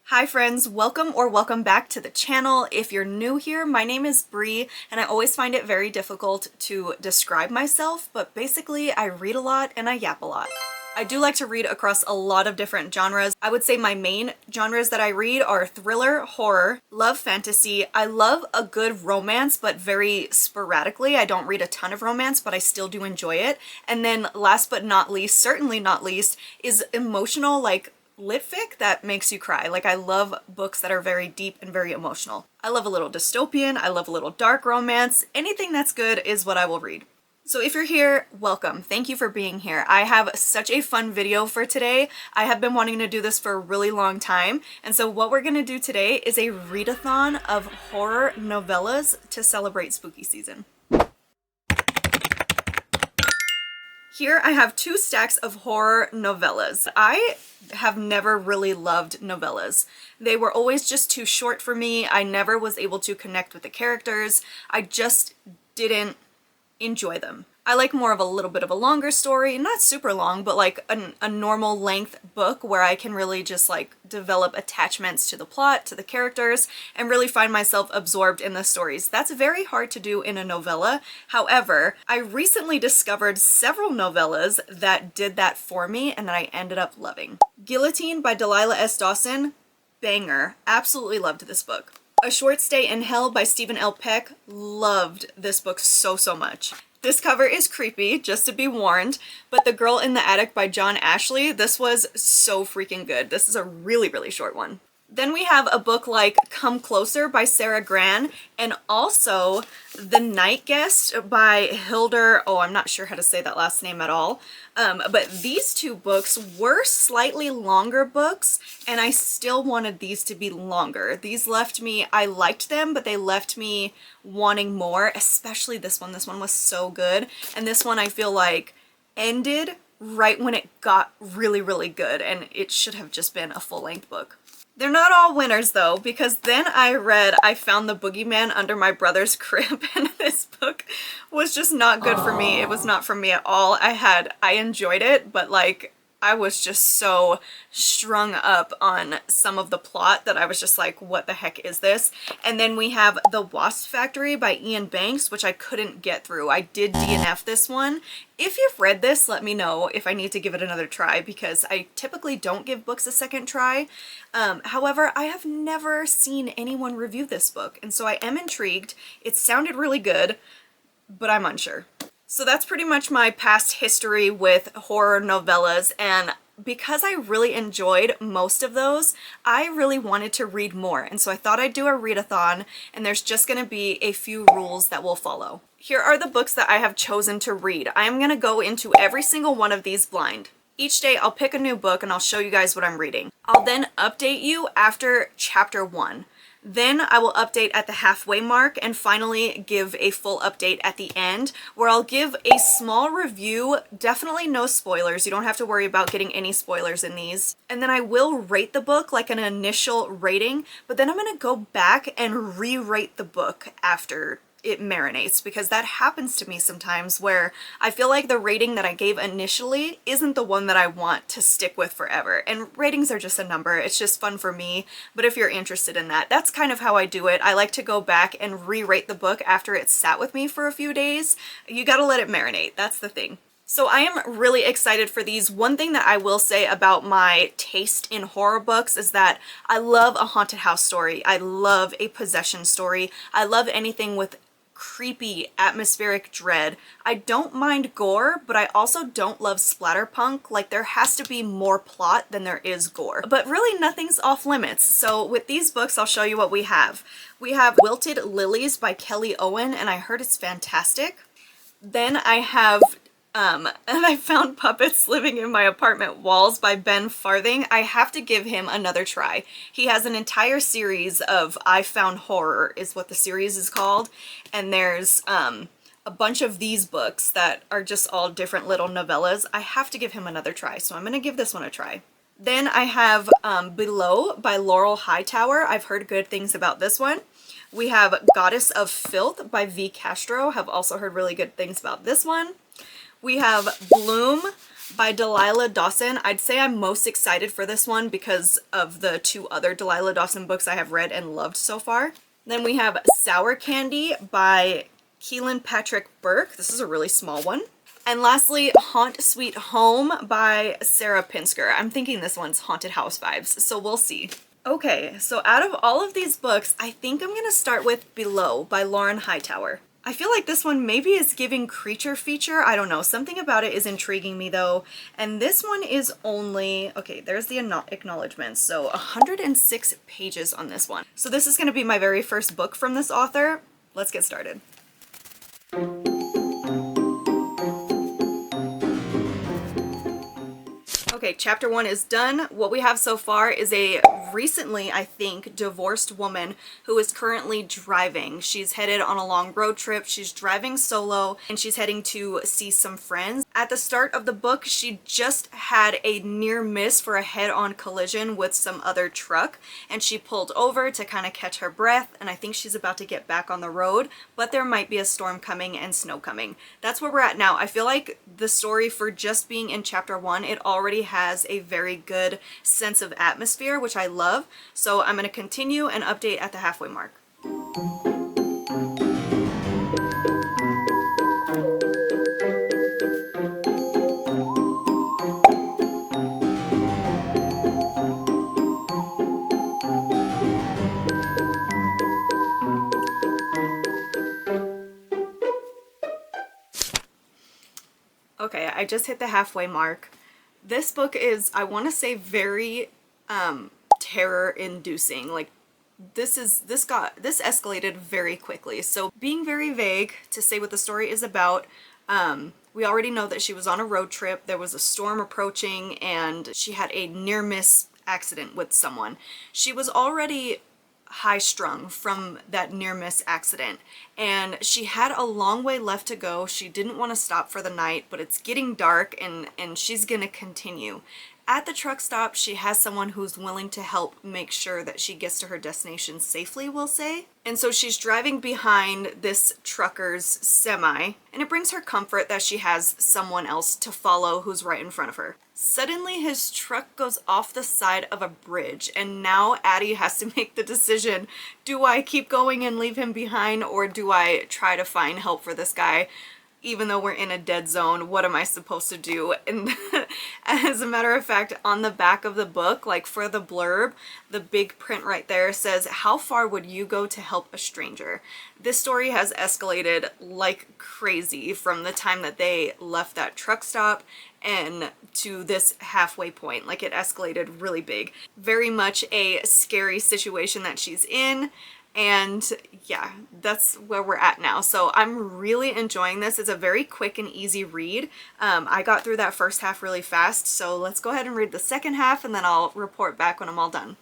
Hi friends, welcome back to the channel. If you're new here, my name is Brie and I always find it very difficult to describe myself, but basically I read a lot and I yap a lot. I do like to read across a lot of different genres. I would say my main genres that I read are thriller, horror, love fantasy. I love a good romance, but very sporadically. I don't read a ton of romance, but I still do enjoy it. And then last but not least, certainly not least, is emotional, like lit fic that makes you cry. Like, I love books that are very deep and very emotional. I love a little dystopian, I love a little dark romance. Anything that's good is what I will read. So if you're here, welcome. Thank you for being here. I have such a fun video for today. I have been wanting to do this for a really long time, and so what we're gonna do today is a read-a-thon of horror novellas to celebrate spooky season. Here I have 2 stacks of horror novellas. I have never really loved novellas. They were always just too short for me. I never was able to connect with the characters. I just didn't enjoy them. I like more of a little bit of a longer story, not super long, but like a normal length book where I can really just like develop attachments to the plot, to the characters, and really find myself absorbed in the stories. That's very hard to do in a novella. However, I recently discovered several novellas that did that for me and that I ended up loving. Guillotine by Delilah S. Dawson, banger. Absolutely loved this book. A Short Stay in Hell by Stephen L. Peck, loved this book so much. This cover is creepy, just to be warned, but The Girl in the Attic by John Ashley, this was so freaking good. This is a really short one. Then we have a book like Come Closer by Sarah Gran, and also The Night Guest by Hildur, oh, I'm not sure how to say that last name at all. But these 2 books were slightly longer books, and I still wanted these to be longer. These left me, I liked them, but they left me wanting more, especially this one. This one was so good, and this one I feel like ended right when it got really good, and it should have just been a full-length book. They're not all winners though, because then I found the Boogeyman Under My Brother's Crib, and this book was just not good for me. It was not for me at all. I enjoyed it, but like I was just so strung up on some of the plot that I was just like, what the heck is this? And then we have The Wasp Factory by Ian Banks, which I couldn't get through. I did DNF this one. If you've read this, let me know if I need to give it another try, because I typically don't give books a second try. However, I have never seen anyone review this book, and so I am intrigued. It sounded really good, but I'm unsure. So that's pretty much my past history with horror novellas, and because I really enjoyed most of those, I really wanted to read more, and so I thought I'd do a read-a-thon, and there's just going to be a few rules that we'll follow. Here are the books that I have chosen to read. I am going to go into every single one of these blind. Each day I'll pick a new book and I'll show you guys what I'm reading. I'll then update you after chapter 1. Then I will update at the halfway mark and finally give a full update at the end, where I'll give a small review, definitely no spoilers. You don't have to worry about getting any spoilers in these. And then I will rate the book, like an initial rating, but then I'm gonna go back and re-rate the book after it marinates, because that happens to me sometimes where I feel like the rating that I gave initially isn't the one that I want to stick with forever. And ratings are just a number. It's just fun for me. But if you're interested in that, that's kind of how I do it. I like to go back and re-rate the book after it's sat with me for a few days. You gotta let it marinate. That's the thing. So I am really excited for these. One thing that I will say about my taste in horror books is that I love a haunted house story. I love a possession story. I love anything with creepy atmospheric dread. I don't mind gore, but I also don't love splatterpunk. Like, there has to be more plot than there is gore. But really nothing's off limits. So with these books, I'll show you what we have. We have Wilted Lilies by Kelli Owen, and I heard it's fantastic. Then I have and I Found Puppets Living in My Apartment Walls by Ben Farthing. I have to give him another try. He has an entire series of I Found Horror is what the series is called, and there's a bunch of these books that are just all different little novellas. I have to give him another try, so I'm gonna give this one a try. Then I have Below by Laurel Hightower. I've heard good things about this one. We have Goddess of Filth by V. Castro. Have also heard really good things about this one. We have Bloom by Delilah Dawson. I'd say I'm most excited for this one because of the 2 other Delilah Dawson books I have read and loved so far. Then we have Sour Candy by Kealan Patrick Burke. This is a really small one. And lastly, Haunt Sweet Home by Sarah Pinsker. I'm thinking this one's haunted house vibes, so we'll see. Okay, so out of all of these books, I think I'm gonna start with Below by Lauren Hightower. I feel like this one maybe is giving creature feature. I don't know. Something about it is intriguing me though. And this one is only, okay, there's the acknowledgements. So 106 pages on this one. So this is gonna be my very first book from this author. Let's get started. Okay, chapter 1 is done. What we have so far is a recently, I think, divorced woman who is currently driving. She's headed on a long road trip. She's driving solo and she's heading to see some friends. At the start of the book, she just had a near miss for a head-on collision with some other truck, and she pulled over to kind of catch her breath, and I think she's about to get back on the road, but there might be a storm coming and snow coming. That's where we're at now. I feel like the story, for just being in chapter 1, it already has a very good sense of atmosphere, which I love. So I'm going to continue and update at the halfway mark. Okay, I just hit the halfway mark. This book is, I want to say, very terror-inducing. Like, this escalated very quickly. So being very vague to say what the story is about, we already know that she was on a road trip, there was a storm approaching, and she had a near-miss accident with someone. She was already high-strung from that near-miss accident, and she had a long way left to go. She didn't want to stop for the night, but it's getting dark, and she's gonna continue. At the truck stop, she has someone who's willing to help make sure that she gets to her destination safely, we'll say. And so she's driving behind this trucker's semi, and it brings her comfort that she has someone else to follow who's right in front of her. Suddenly, his truck goes off the side of a bridge, and now Addie has to make the decision, do I keep going and leave him behind, or do I try to find help for this guy? Even though we're in a dead zone, what am I supposed to do? And as a matter of fact, on the back of the book, like for the blurb, the big print right there says, how far would you go to help a stranger? This story has escalated like crazy from the time that they left that truck stop and to this halfway point. Like, it escalated really big. Very much a scary situation that she's in. And yeah, that's where we're at now. So I'm really enjoying this. It's a very quick and easy read. I got through that first half really fast. So let's go ahead and read the second half, and then I'll report back when I'm all done.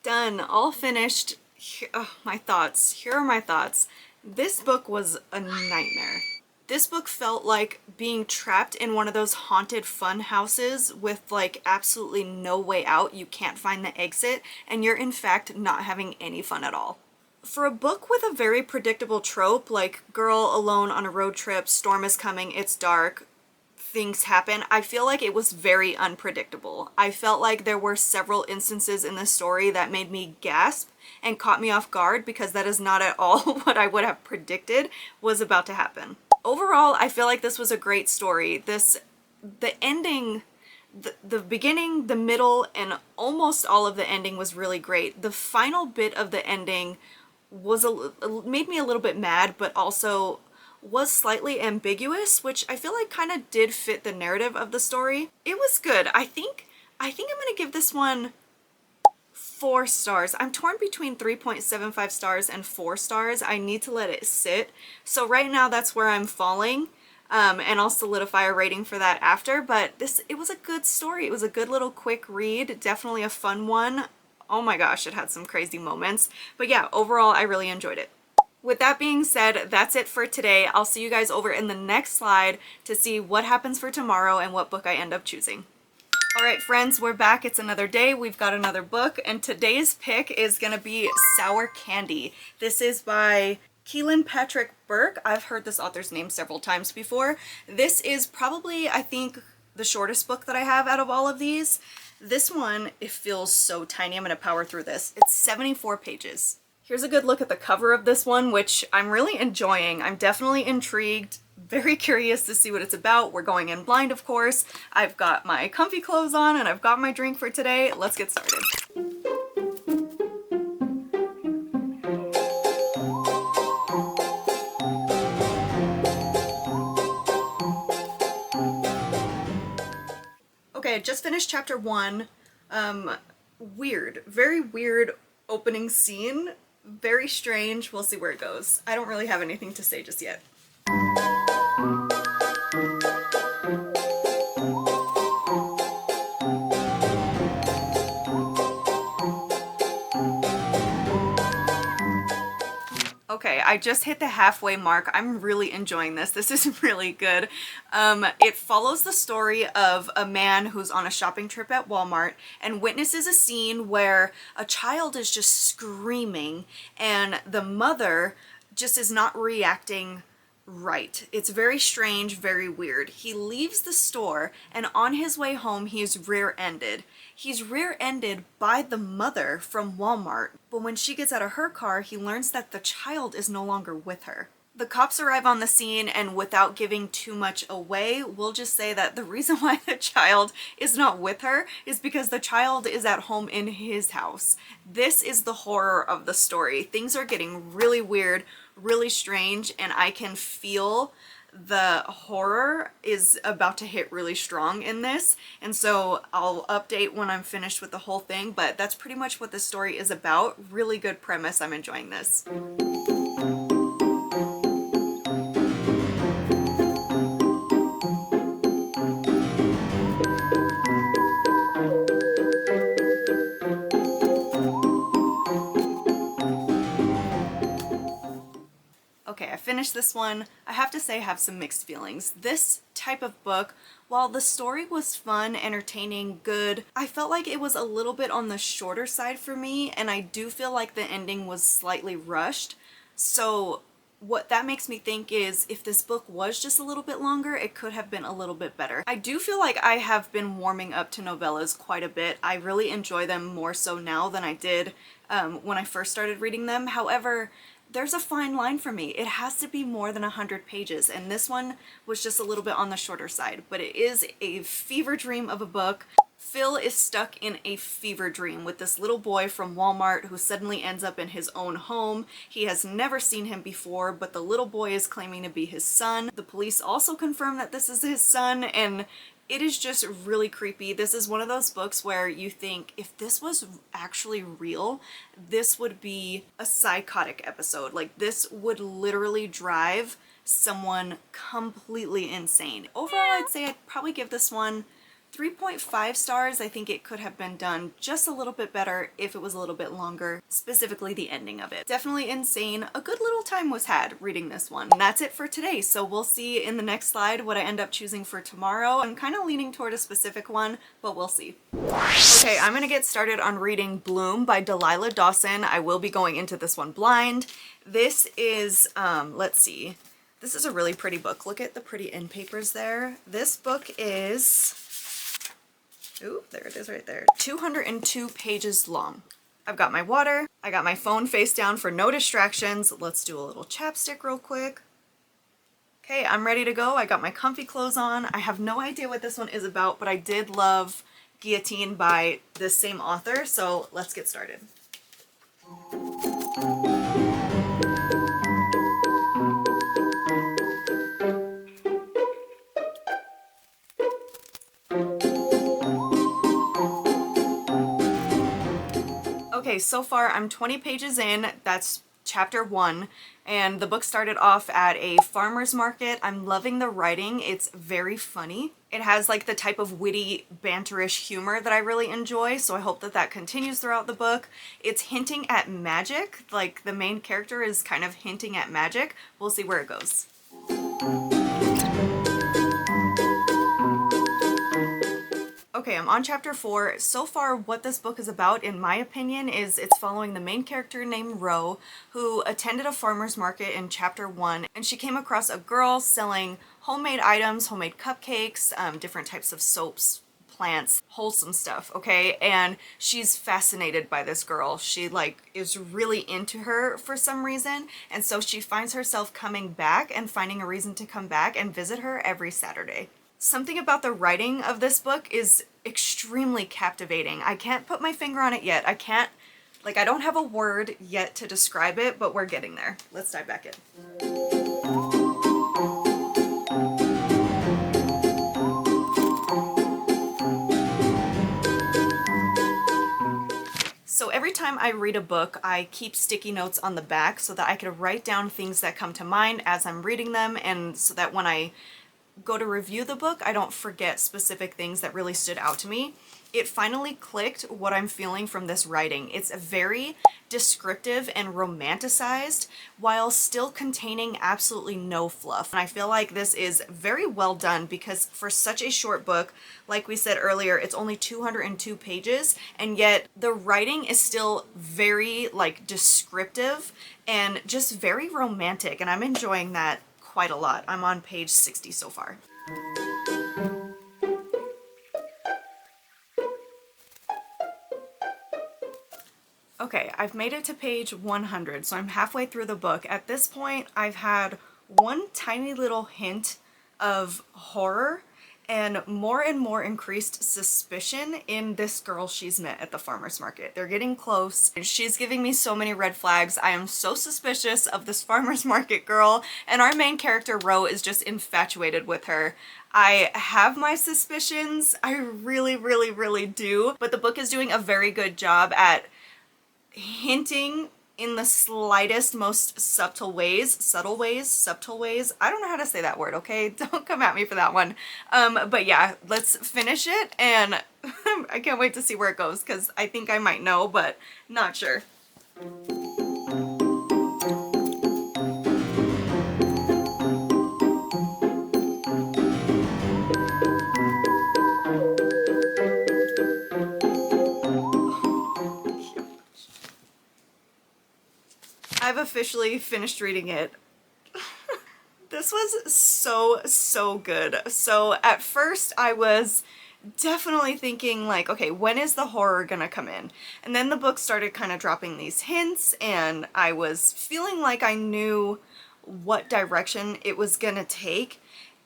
Done, all finished. My thoughts. Here are my thoughts. This book was a nightmare. This book felt like being trapped in one of those haunted fun houses with like absolutely no way out. You can't find the exit, and you're in fact not having any fun at all. For a book with a very predictable trope, like girl alone on a road trip, storm is coming, it's dark, things happen, I feel like it was very unpredictable. I felt like there were several instances in the story that made me gasp and caught me off guard, because that is not at all what I would have predicted was about to happen. Overall, I feel like this was a great story. The ending, the beginning, the middle, and almost all of the ending was really great. The final bit of the ending was made me a little bit mad, but also was slightly ambiguous, which I feel like kind of did fit the narrative of the story. It was good. I think I'm gonna give this one 4 stars. I'm torn between 3.75 stars and 4 stars. I need to let it sit. So right now that's where I'm falling, and I'll solidify a rating for that after. But it was a good story. It was a good little quick read. Definitely a fun one. Oh my gosh, it had some crazy moments. But yeah, overall, I really enjoyed it. With that being said, that's it for today. I'll see you guys over in the next slide to see what happens for tomorrow and what book I end up choosing. All right, friends, we're back. It's another day. We've got another book, and today's pick is gonna be Sour Candy. This is by Kealan Patrick Burke. I've heard this author's name several times before. This is probably, I think, the shortest book that I have out of all of these. This one, it feels so tiny. I'm gonna power through this. It's 74 pages. Here's a good look at the cover of this one, which I'm really enjoying. I'm definitely intrigued, very curious to see what it's about. We're going in blind, of course. I've got my comfy clothes on and I've got my drink for today. Let's get started. Okay, I just finished chapter 1. Weird, very weird opening scene. Very strange. We'll see where it goes. I don't really have anything to say just yet. Okay, I just hit the halfway mark. I'm really enjoying this. This is really good. It follows the story of a man who's on a shopping trip at Walmart and witnesses a scene where a child is just screaming and the mother just is not reacting right. It's very strange, very weird. He leaves the store and on his way home he's rear-ended. He's rear-ended by the mother from Walmart, but when she gets out of her car, he learns that the child is no longer with her. The cops arrive on the scene, and without giving too much away, we'll just say that the reason why the child is not with her is because the child is at home in his house. This is the horror of the story. Things are getting really weird, really strange, and I can feel the horror is about to hit really strong in this, and so I'll update when I'm finished with the whole thing, but that's pretty much what the story is about. Really good premise. I'm enjoying this. Okay, I finished this one. I have to say I have some mixed feelings. This type of book, while the story was fun, entertaining, good, I felt like it was a little bit on the shorter side for me, and I do feel like the ending was slightly rushed. So what that makes me think is if this book was just a little bit longer, it could have been a little bit better. I do feel like I have been warming up to novellas quite a bit. I really enjoy them more so now than I did when I first started reading them. However, there's a fine line for me. It has to be more than 100 pages, and this one was just a little bit on the shorter side, but it is a fever dream of a book. Phil is stuck in a fever dream with this little boy from Walmart who suddenly ends up in his own home. He has never seen him before, but the little boy is claiming to be his son. The police also confirm that this is his son, and it is just really creepy. This is one of those books where you think if this was actually real, this would be a psychotic episode. Like, this would literally drive someone completely insane. Overall, I'd say I'd probably give this one 3.5 stars. I think it could have been done just a little bit better if it was a little bit longer, specifically the ending of it. Definitely insane. A good little time was had reading this one. And that's it for today, so we'll see in the next slide what I end up choosing for tomorrow. I'm kind of leaning toward a specific one, but we'll see. Okay, I'm gonna get started on reading Bloom by Delilah Dawson. I will be going into this one blind. This is, let's see. This is a really pretty book. Look at the pretty end papers there. This book is, ooh, there it is right there. 202 pages long. I've got my water. I got my phone face down for no distractions. Let's do a little chapstick real quick. Okay, I'm ready to go. I got my comfy clothes on. I have no idea what this one is about, but I did love Guillotine by this same author, so let's get started. Okay, so far I'm 20 pages in. That's chapter 1, and the book started off at a farmer's market. I'm loving the writing. It's very funny. It has like the type of witty, banterish humor that I really enjoy, so I hope that that continues throughout the book. It's hinting at magic, like the main character is kind of hinting at magic. We'll see where it goes. Okay, I'm on chapter 4. So far, what this book is about, in my opinion, is it's following the main character named Ro, who attended a farmer's market in chapter 1, and she came across a girl selling homemade items, homemade cupcakes, different types of soaps, plants, wholesome stuff, okay? And she's fascinated by this girl. She like is really into her for some reason, and so she finds herself coming back and finding a reason to come back and visit her every Saturday. Something about the writing of this book is extremely captivating. I can't put my finger on it yet. I don't have a word yet to describe it, but we're getting there. Let's dive back in. So every time I read a book, I keep sticky notes on the back so that I can write down things that come to mind as I'm reading them, and so that when I go to review the book, I don't forget specific things that really stood out to me. It finally clicked what I'm feeling from this writing. It's very descriptive and romanticized while still containing absolutely no fluff. And I feel like this is very well done because for such a short book, like we said earlier, it's only 202 pages, and yet the writing is still very like descriptive and just very romantic, and I'm enjoying that quite a lot. I'm on page 60 so far. Okay, I've made it to page 100, so I'm halfway through the book. At this point, I've had one tiny little hint of horror and more increased suspicion in this girl she's met at the farmer's market. They're getting close, and she's giving me so many red flags. I am so suspicious of this farmer's market girl, and our main character, Ro, is just infatuated with her. I have my suspicions. I really do. But the book is doing a very good job at hinting in the slightest, most subtle ways. I don't know how to say that word, okay? Don't come at me for that one. But yeah, let's finish it, and I can't wait to see where it goes because I think I might know, but not sure. I've officially finished reading it. This was so good. So at first I was definitely thinking like, okay, when is the horror gonna come in? And then the book started kind of dropping these hints, and I was feeling like I knew what direction it was gonna take.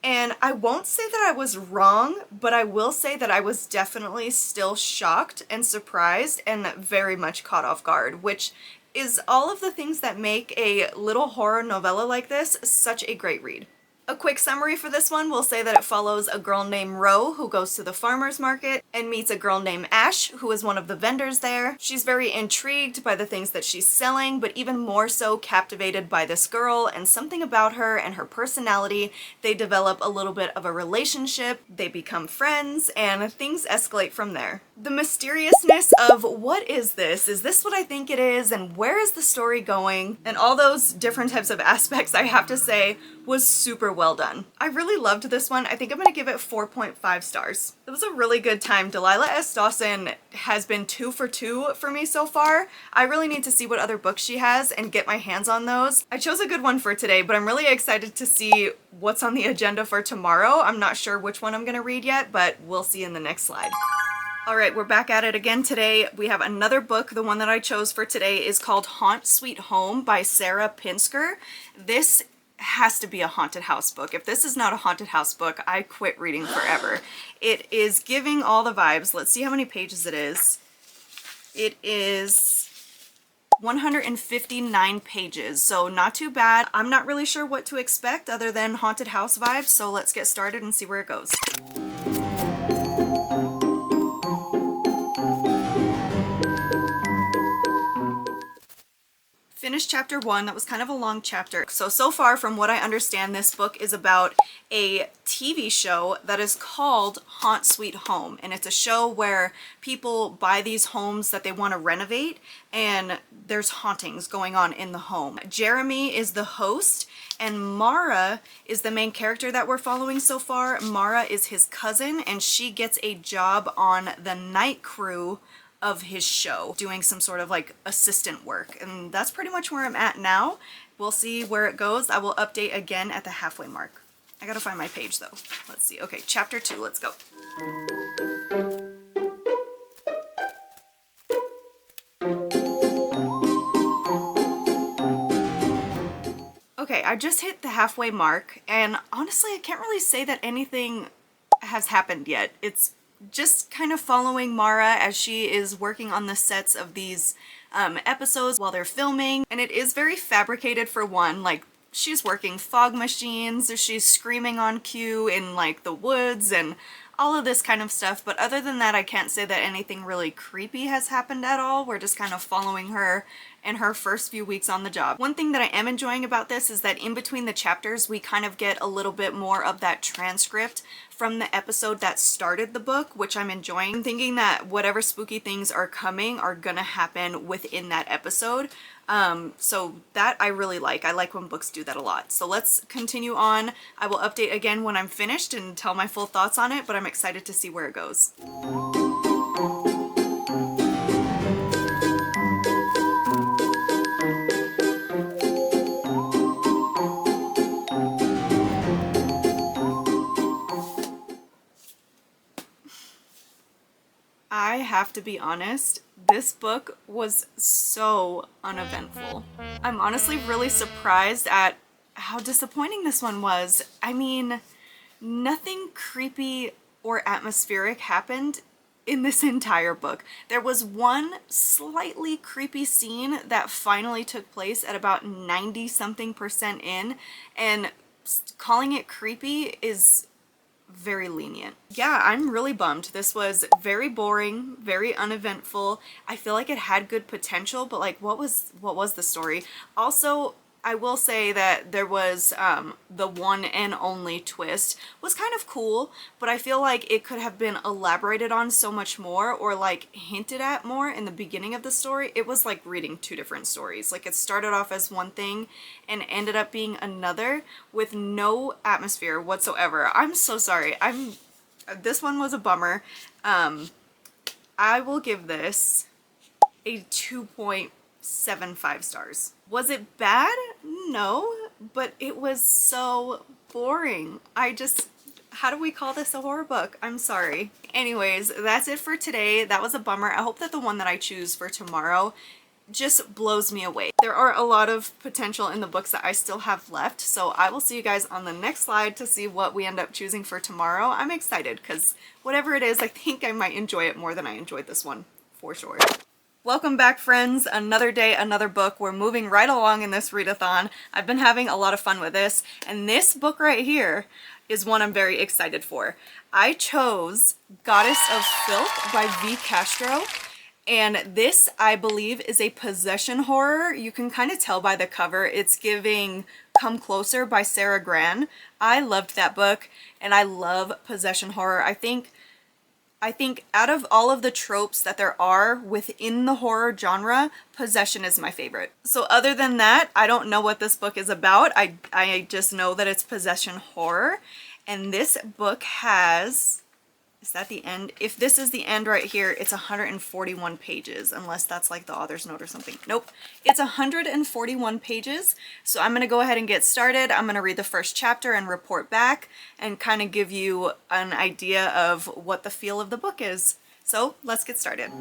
And I won't say that I was wrong, but I will say that I was definitely still shocked and surprised and very much caught off guard, which is all of the things that make a little horror novella like this such a great read. A quick summary for this one will say that it follows a girl named Ro who goes to the farmer's market and meets a girl named Ash who is one of the vendors there. She's very intrigued by the things that she's selling, but even more so captivated by this girl and something about her and her personality. They develop a little bit of a relationship, they become friends, and things escalate from there. The mysteriousness of what is this? Is this what I think it is? And where is the story going? And all those different types of aspects, I have to say, was super well done. I really loved this one. I think I'm gonna give it 4.5 stars. It was a really good time. Delilah S. Dawson has been 2 for 2 for me so far. I really need to see what other books she has and get my hands on those. I chose a good one for today, but I'm really excited to see what's on the agenda for tomorrow. I'm not sure which one I'm gonna read yet, but we'll see in the next slide. All right, we're back at it again today. We have another book. The one that I chose for today is called Haunt Sweet Home by Sarah Pinsker. This has to be a haunted house book. If this is not a haunted house book, I quit reading forever. It is giving all the vibes. Let's see how many pages it is. It is 159 pages, so not too bad. I'm not really sure what to expect other than haunted house vibes, so let's get started and see where it goes. finished chapter 1. That was kind of a long chapter. So far from what I understand, this book is about a TV show that is called Haunt Sweet Home. And it's a show where people buy these homes that they want to renovate, and there's hauntings going on in the home. Jeremy is the host, and Mara is the main character that we're following so far. Mara is his cousin, and she gets a job on the night crew of his show, doing some sort of like assistant work. And that's pretty much where I'm at now. We'll see where it goes. I will update again at the halfway mark. I gotta find my page though. Let's see. Okay, chapter 2, let's go. Okay, I just hit the halfway mark, and honestly, I can't really say that anything has happened yet. It's just kind of following Mara as she is working on the sets of these episodes while they're filming. And it is very fabricated for one. Like, she's working fog machines, she's screaming on cue in like the woods and all of this kind of stuff. But other than that, I can't say that anything really creepy has happened at all. We're just kind of following her in her first few weeks on the job. One thing that I am enjoying about this is that in between the chapters, we kind of get a little bit more of that transcript from the episode that started the book, which I'm enjoying. I'm thinking that whatever spooky things are coming are gonna happen within that episode. So that I really like. I like when books do that a lot. So let's continue on. I will update again when I'm finished and tell my full thoughts on it, but I'm excited to see where it goes. I have to be honest, this book was so uneventful. I'm honestly really surprised at how disappointing this one was. I mean, nothing creepy or atmospheric happened in this entire book. There was one slightly creepy scene that finally took place at about 90-something% in, and calling it creepy is very lenient. Yeah, I'm really bummed. This was very boring, very uneventful. I feel like it had good potential, but like what was the story? Also, I will say that there was the one and only twist was kind of cool, but I feel like it could have been elaborated on so much more, or like hinted at more in the beginning of the story. It was like reading two different stories. Like, it started off as one thing and ended up being another with no atmosphere whatsoever. I'm so sorry. This one was a bummer. I will give this a 2.75 stars. Was it bad? No, but it was so boring. How do we call this a horror book? I'm sorry. Anyways, that's it for today. That was a bummer. I hope that the one that I choose for tomorrow just blows me away. There are a lot of potential in the books that I still have left, so I will see you guys on the next slide to see what we end up choosing for tomorrow. I'm excited because whatever it is, I think I might enjoy it more than I enjoyed this one, for sure. Welcome back, friends. Another day, another book. We're moving right along in this read-a-thon. I've been having a lot of fun with this, and this book right here is one I'm very excited for. I chose Goddess of Filth by Castro, and this, I believe, is a possession horror. You can kind of tell by the cover. It's giving Come Closer by Sarah Gran. I loved that book, and I love possession horror. I think out of all of the tropes that there are within the horror genre, possession is my favorite. So other than that, I don't know what this book is about. I just know that it's possession horror. And this book has, is that the end? If this is the end right here, it's 141 pages, unless that's like the author's note or something. Nope, it's 141 pages. So I'm gonna go ahead and get started. I'm gonna read the first chapter and report back and kind of give you an idea of what the feel of the book is. So let's get started.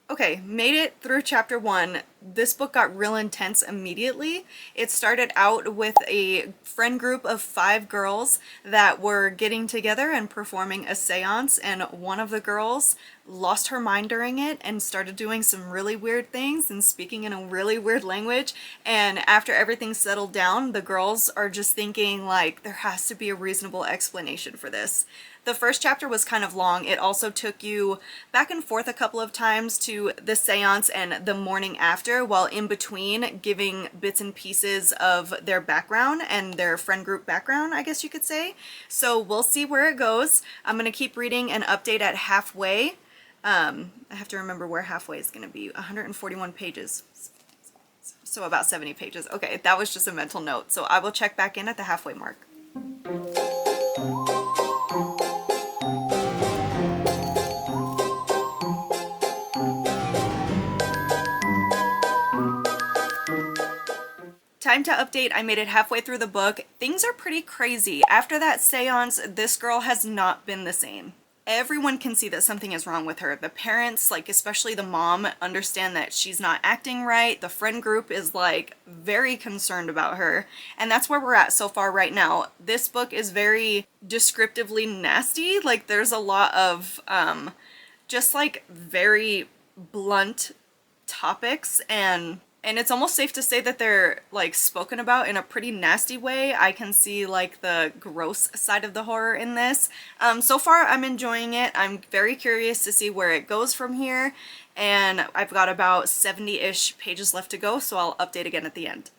Okay, made it through chapter 1. this book got real intense immediately. It started out with a friend group of 5 girls that were getting together and performing a seance, and one of the girls lost her mind during it and started doing some really weird things and speaking in a really weird language. And after everything settled down, the girls are just thinking like there has to be a reasonable explanation for this. The first chapter was kind of long. It also took you back and forth a couple of times to the seance and the morning after, while in between giving bits and pieces of their background and their friend group background, I guess you could say. So we'll see where it goes. I'm going to keep reading and update at halfway. I have to remember where halfway is going to be. 141 pages. So about 70 pages. Okay, that was just a mental note. So I will check back in at the halfway mark. Time to update. I made it halfway through the book. Things are pretty crazy. After that seance, this girl has not been the same. Everyone can see that something is wrong with her. The parents, like especially the mom, understand that she's not acting right. The friend group is like very concerned about her. And that's where we're at so far right now. This book is very descriptively nasty. Like there's a lot of just like very blunt topics, and it's almost safe to say that they're like spoken about in a pretty nasty way. I can see like the gross side of the horror in this. So far I'm enjoying it. I'm very curious to see where it goes from here, and I've got about 70-ish pages left to go, so I'll update again at the end.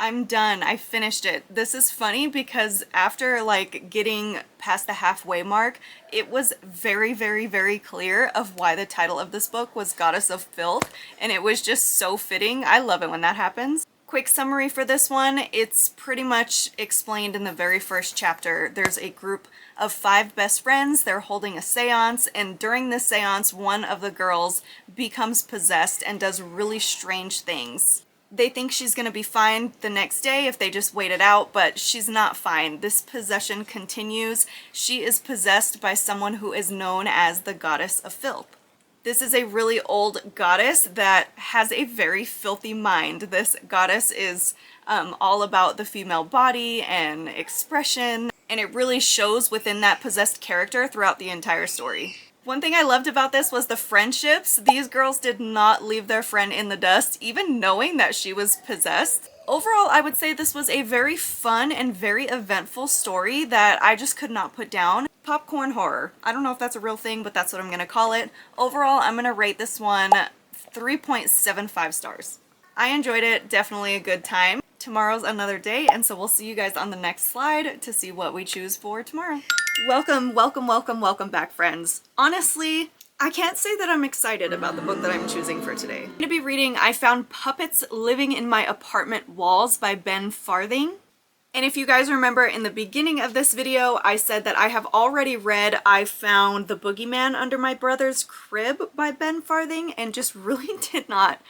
I'm done. I finished it. This is funny because after like getting past the halfway mark, it was very, very, very clear of why the title of this book was Goddess of Filth, and it was just so fitting. I love it when that happens. Quick summary for this one. It's pretty much explained in the very first chapter. There's a group of 5 best friends. They're holding a seance, and during this seance, one of the girls becomes possessed and does really strange things. They think she's going to be fine the next day if they just wait it out, but she's not fine. This possession continues. She is possessed by someone who is known as the Goddess of Filth. This is a really old goddess that has a very filthy mind. This goddess is all about the female body and expression, and it really shows within that possessed character throughout the entire story. One thing I loved about this was the friendships. These girls did not leave their friend in the dust, even knowing that she was possessed. Overall, I would say this was a very fun and very eventful story that I just could not put down. Popcorn horror. I don't know if that's a real thing, but that's what I'm gonna call it. Overall, I'm gonna rate this one 3.75 stars. I enjoyed it, definitely a good time. Tomorrow's another day, and so we'll see you guys on the next slide to see what we choose for tomorrow. Welcome, welcome, welcome, welcome back, friends. Honestly, I can't say that I'm excited about the book that I'm choosing for today. I'm gonna be reading I Found Puppets Living in My Apartment Walls by Ben Farthing. And if you guys remember in the beginning of this video, I said that I have already read I Found the Boogeyman Under My Brother's Crib by Ben Farthing and just really did not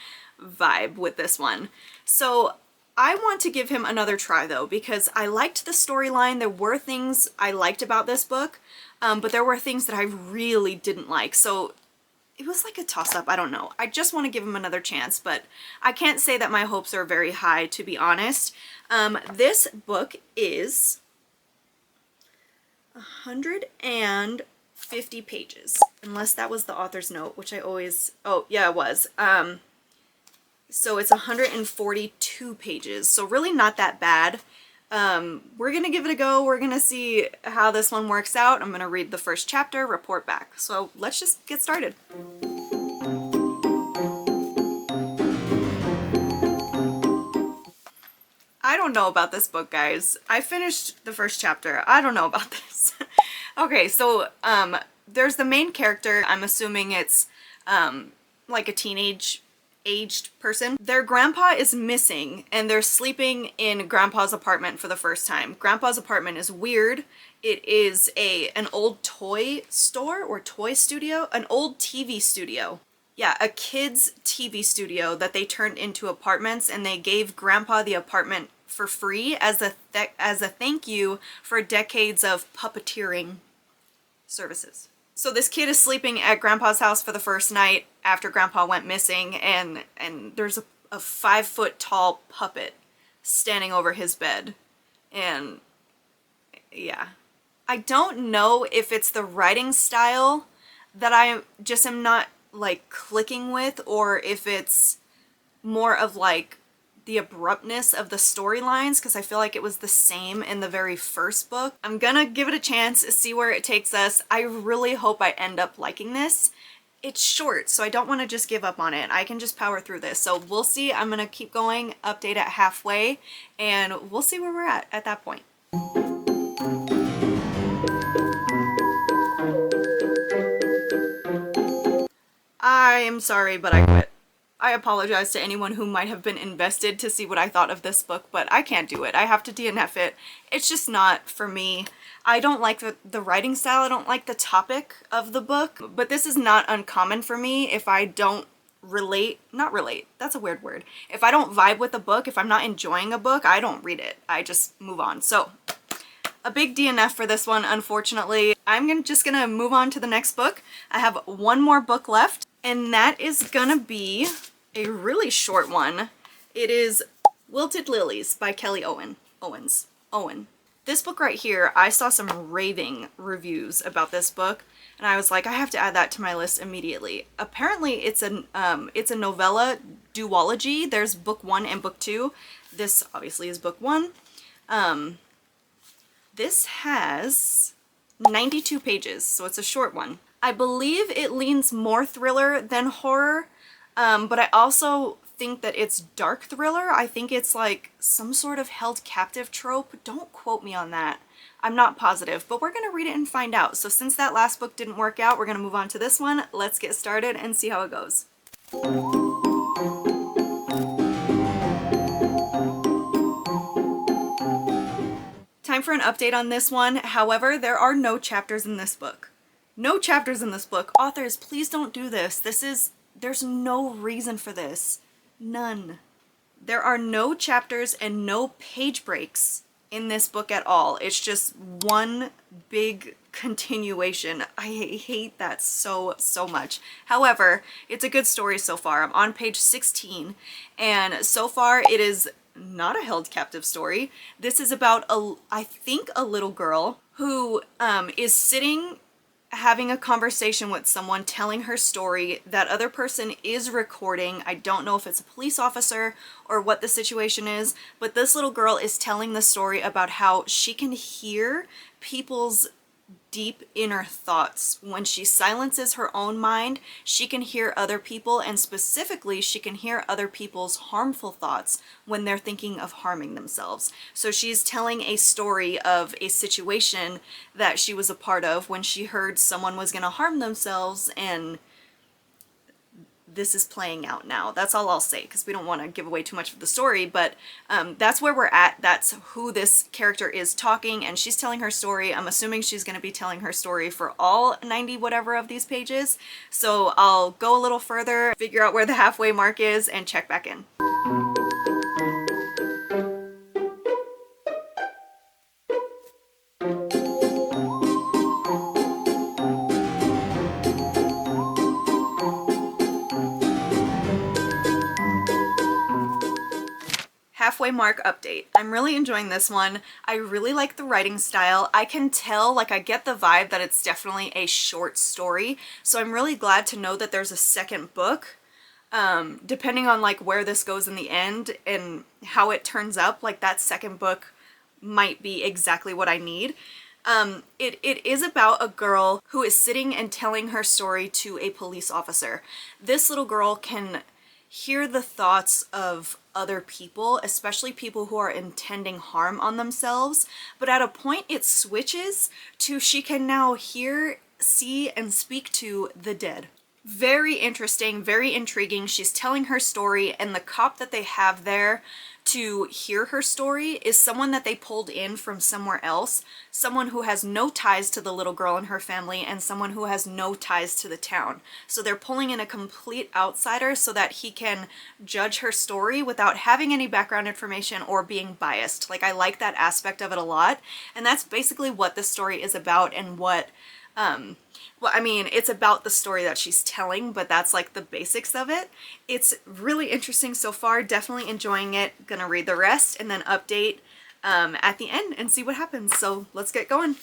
vibe with this one. So I want to give him another try though, because I liked the storyline. There were things I liked about this book, but there were things that I really didn't like. So it was like a toss-up. I don't know. I just want to give him another chance, but I can't say that my hopes are very high, to be honest. This book is 150 pages, unless that was the author's note, which I always, oh yeah, it was. So it's 142 pages, so really not that bad. We're gonna give it a go. We're gonna see how this one works out. I'm gonna read the first chapter, report back. So let's just get started. I don't know about this book, guys. I finished the first chapter. I don't know about this. Okay, so there's the main character. I'm assuming it's like a teenage aged person. Their grandpa is missing and they're sleeping in grandpa's apartment for the first time. Grandpa's apartment is weird. It is an old toy store or toy studio, an old TV studio. Yeah, a kids' TV studio that they turned into apartments, and they gave Grandpa the apartment for free as a thank you for decades of puppeteering services. So this kid is sleeping at Grandpa's house for the first night after Grandpa went missing, and there's a 5-foot tall puppet standing over his bed. And yeah, I don't know if it's the writing style that I just am not like clicking with, or if it's more of like the abruptness of the storylines, because I feel like it was the same in the very first book. I'm gonna give it a chance, see where it takes us. I really hope I end up liking this. It's short, so I don't want to just give up on it. I can just power through this. So we'll see. I'm gonna keep going, update at halfway, and we'll see where we're at that point. I'm sorry, but I quit. I apologize to anyone who might have been invested to see what I thought of this book, but I can't do it. I have to DNF it. It's just not for me. I don't like the writing style. I don't like the topic of the book, but this is not uncommon for me. If I don't not relate, that's a weird word. If I don't vibe with a book, if I'm not enjoying a book, I don't read it. I just move on. So a big DNF for this one, unfortunately. I'm just gonna move on to the next book. I have one more book left, and that is gonna be a really short one. It is Wilted Lilies by Kelli Owen. This book right here, I saw some raving reviews about this book, and I was like, I have to add that to my list immediately. Apparently it's a novella duology. There's book 1 and book 2. This obviously is book 1. This has 92 pages, so it's a short one. I believe it leans more thriller than horror, but I also think that it's dark thriller. I think it's like some sort of held captive trope. Don't quote me on that. I'm not positive, but we're gonna read it and find out. So since that last book didn't work out, we're gonna move on to this one. Let's get started and see how it goes. Time for an update on this one. However, there are no chapters in this book. No chapters in this book. Authors, please don't do this. There's no reason for this. None. There are no chapters and no page breaks in this book at all. It's just one big continuation. I hate that so much. However, it's a good story so far. I'm on page 16, and so far it is not a held captive story. This is about I think a little girl who is sitting having a conversation with someone, telling her story. That other person is recording. I don't know if it's a police officer or what the situation is, but this little girl is telling the story about how she can hear people's deep inner thoughts. When she silences her own mind, she can hear other people, and specifically she can hear other people's harmful thoughts when they're thinking of harming themselves. So she's telling a story of a situation that she was a part of when she heard someone was going to harm themselves, and this is playing out now. That's all I'll say, because we don't want to give away too much of the story, but that's where we're at. That's who this character is talking, and she's telling her story. I'm assuming she's going to be telling her story for all 90 whatever of these pages, so I'll go a little further, figure out where the halfway mark is, and check back in. Halfway mark update. I'm really enjoying this one. I really like the writing style. I can tell, like, I get the vibe that it's definitely a short story, so I'm really glad to know that there's a second book. Depending on like where this goes in the end and how it turns up, like that second book might be exactly what I need. It is about a girl who is sitting and telling her story to a police officer. This little girl can hear the thoughts of other people, especially people who are intending harm on themselves, but at a point it switches to she can now hear, see, and speak to the dead. Very interesting, very intriguing. She's telling her story, and the cop that they have there to hear her story is someone that they pulled in from somewhere else, someone who has no ties to the little girl and her family, and someone who has no ties to the town. So they're pulling in a complete outsider so that he can judge her story without having any background information or being biased. Like, I like that aspect of it a lot, and that's basically what the story is about, and what well, I mean, it's about the story that she's telling, but that's like the basics of it. It's really interesting so far, definitely enjoying it. Gonna read the rest and then update at the end and see what happens. So let's get going.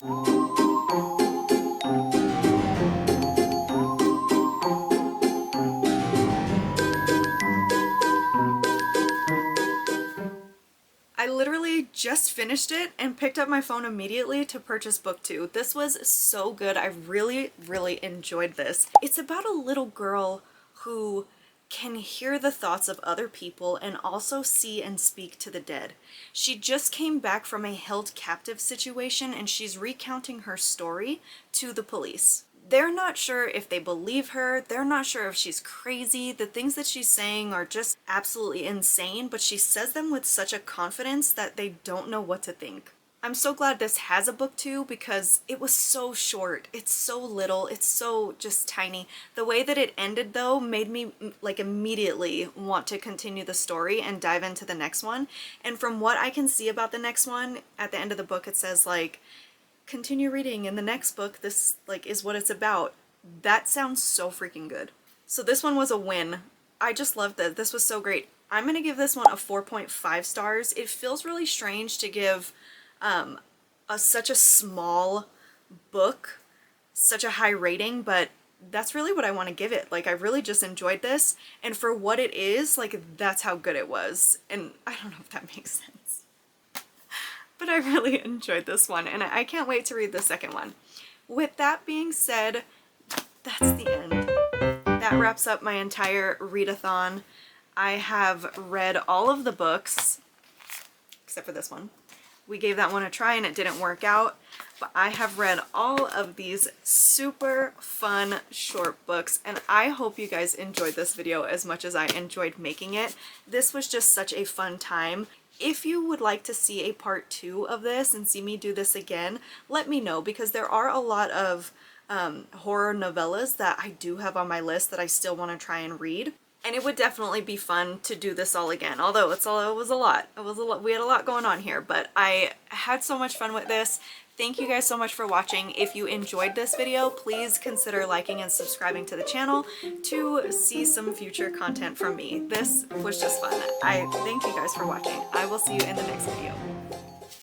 I literally just finished it and picked up my phone immediately to purchase book 2. This was so good. I really, really enjoyed this. It's about a little girl who can hear the thoughts of other people and also see and speak to the dead. She just came back from a held captive situation and she's recounting her story to the police. They're not sure if they believe her, they're not sure if she's crazy, the things that she's saying are just absolutely insane, but she says them with such a confidence that they don't know what to think. I'm so glad this has a book 2 because it was so short, it's so little, it's so just tiny. The way that it ended though made me like immediately want to continue the story and dive into the next one. And from what I can see about the next one, at the end of the book it says like, continue reading in the next book, this like is what it's about. That sounds so freaking good. So this one was a win. I just loved it. This was so great. I'm gonna give this one a 4.5 stars. It feels really strange to give such a small book such a high rating, but that's really what I want to give it. Like, I really just enjoyed this, and for what it is, like, that's how good it was. And I don't know if that makes sense. But I really enjoyed this one, and I can't wait to read the second one. With that being said, that's the end. That wraps up my entire read-a-thon. I have read all of the books, except for this one. We gave that one a try and it didn't work out, but I have read all of these super fun short books, and I hope you guys enjoyed this video as much as I enjoyed making it. This was just such a fun time. If you would like to see a part 2 of this and see me do this again, let me know, because there are a lot of horror novellas that I do have on my list that I still want to try and read. And it would definitely be fun to do this all again, although it was a lot. We had a lot going on here, but I had so much fun with this. Thank you guys so much for watching. If you enjoyed this video, please consider liking and subscribing to the channel to see some future content from me. This was just fun. I thank you guys for watching. I will see you in the next video.